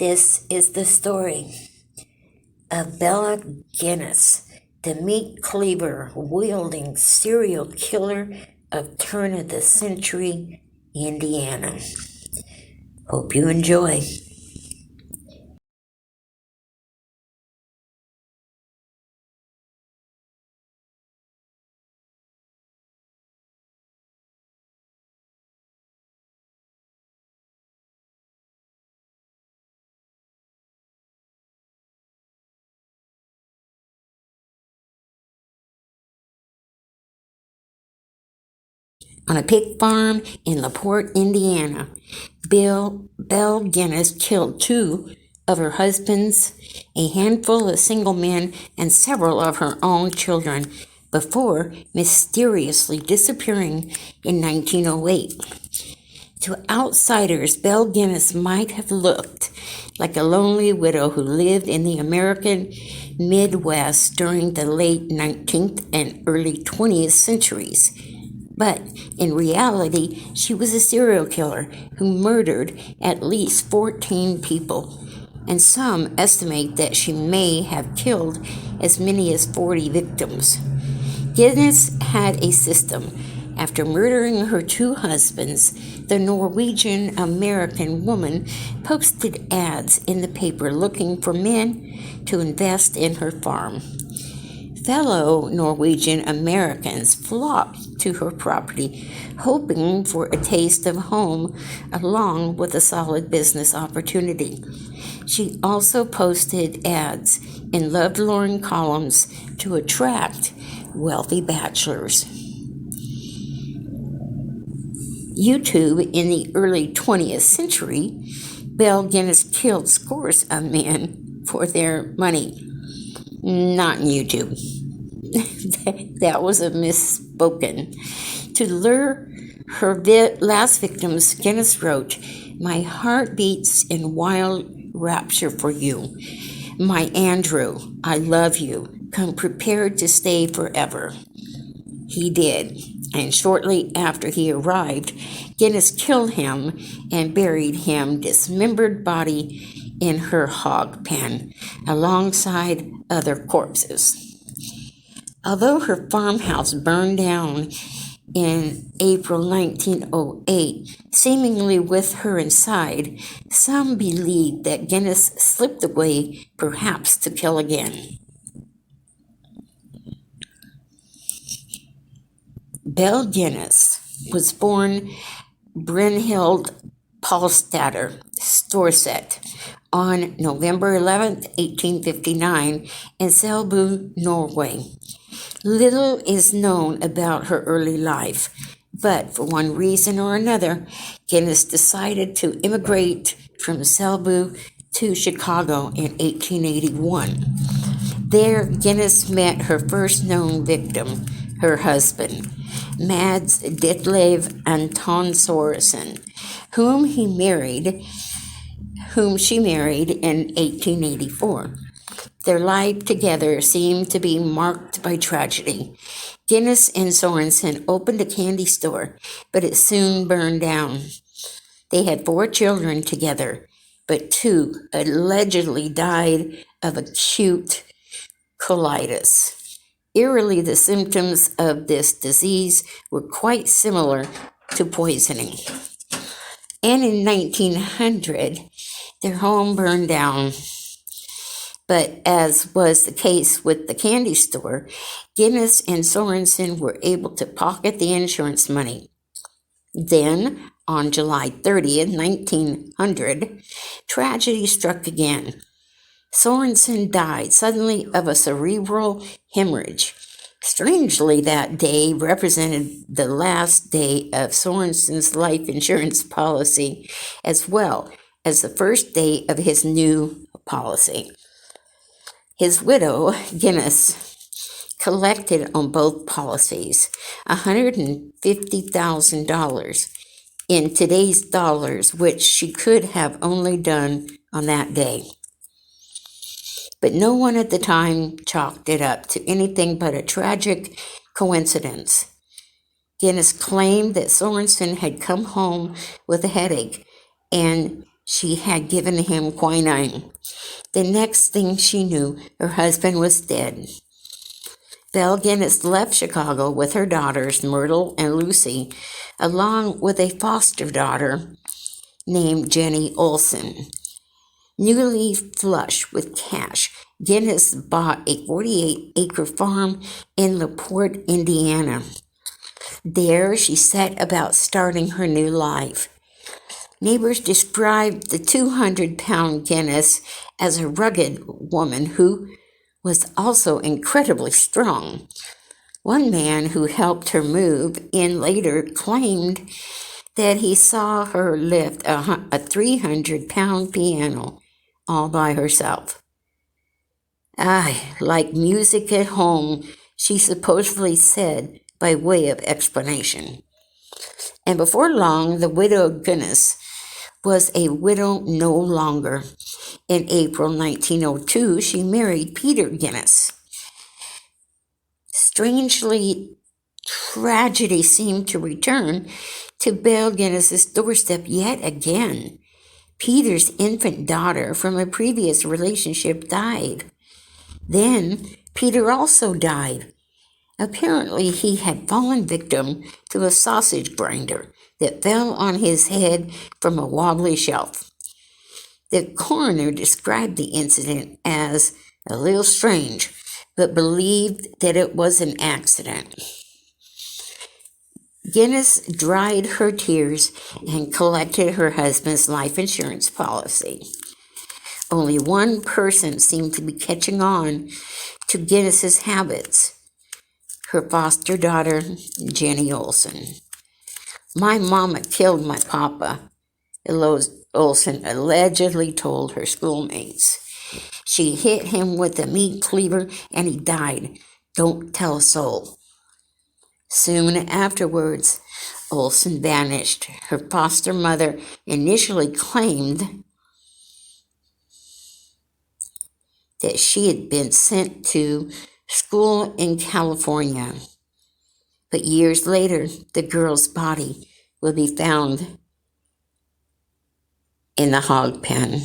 This is the story of Bella Guinness, the meat cleaver wielding serial killer of turn of the century Indiana. Hope you enjoy. On a pig farm in LaPorte, Indiana, Belle Guinness killed two of her husbands, a handful of single men, and several of her own children before mysteriously disappearing in 1908. To outsiders, Belle Guinness might have looked like a lonely widow who lived in the American Midwest during the late 19th and early 20th centuries. But in reality, she was a serial killer who murdered at least 14 people, and some estimate that she may have killed as many as 40 victims. Guinness had a system. After murdering her two husbands, the Norwegian American woman posted ads in the paper looking for men to invest in her farm. Fellow Norwegian Americans flocked to her property, hoping for a taste of home along with a solid business opportunity. She also posted ads in lovelorn columns to attract wealthy bachelors. YouTube in the early 20th century, Belle Guinness killed scores of men for their money. Not in YouTube. That was a misspoken. To lure her last victims, Guinness wrote, "My heart beats in wild rapture for you. My Andrew, I love you. Come prepared to stay forever." He did, and shortly after he arrived, Guinness killed him and buried him dismembered body in her hog pen, alongside other corpses. Although her farmhouse burned down in April 1908, seemingly with her inside, some believe that Guinness slipped away, perhaps to kill again. Belle Guinness was born Brynhild Paulstatter Storsett on November 11, 1859, in Selbu, Norway. Little is known about her early life, but for one reason or another, Guinness decided to immigrate from Selbu to Chicago in 1881. There, Guinness met her first known victim, her husband, Mads Ditlev Anton Sorensen, whom she married in 1884. Their life together seemed to be marked by tragedy. Guinness and Sorensen opened a candy store, but it soon burned down. They had 4 children together, but 2 allegedly died of acute colitis. Eerily, the symptoms of this disease were quite similar to poisoning. And in 1900, their home burned down. But as was the case with the candy store, Guinness and Sorensen were able to pocket the insurance money. Then, on July 30th, 1900, tragedy struck again. Sorensen died suddenly of a cerebral hemorrhage. Strangely, that day represented the last day of Sorensen's life insurance policy, as well as the first day of his new policy. His widow, Guinness, collected on both policies $150,000 in today's dollars, which she could have only done on that day. But no one at the time chalked it up to anything but a tragic coincidence. Guinness claimed that Sorensen had come home with a headache, and she had given him quinine. The next thing she knew, her husband was dead. Belle Guinness left Chicago with her daughters, Myrtle and Lucy, along with a foster daughter named Jenny Olson. Newly flush with cash, Guinness bought a 48-acre farm in LaPorte, Indiana. There, she set about starting her new life. Neighbors described the 200-pound Guinness as a rugged woman who was also incredibly strong. One man who helped her move in later claimed that he saw her lift a 300-pound piano all by herself. "I like music at home," she supposedly said by way of explanation. And before long, the widow Guinness was a widow no longer. In April 1902, she married Peter Guinness. Strangely, tragedy seemed to return to Belle Guinness's doorstep yet again. Peter's infant daughter from a previous relationship died. Then Peter also died. Apparently, he had fallen victim to a sausage grinder that fell on his head from a wobbly shelf. The coroner described the incident as a little strange, but believed that it was an accident. Guinness dried her tears and collected her husband's life insurance policy. Only one person seemed to be catching on to Guinness's habits: her foster daughter, Jenny Olson. "My mama killed my papa," Olson allegedly told her schoolmates. "She hit him with a meat cleaver and he died. Don't tell a soul." Soon afterwards, Olson vanished. Her foster mother initially claimed that she had been sent to school in California. But years later, the girl's body would be found in the hog pen.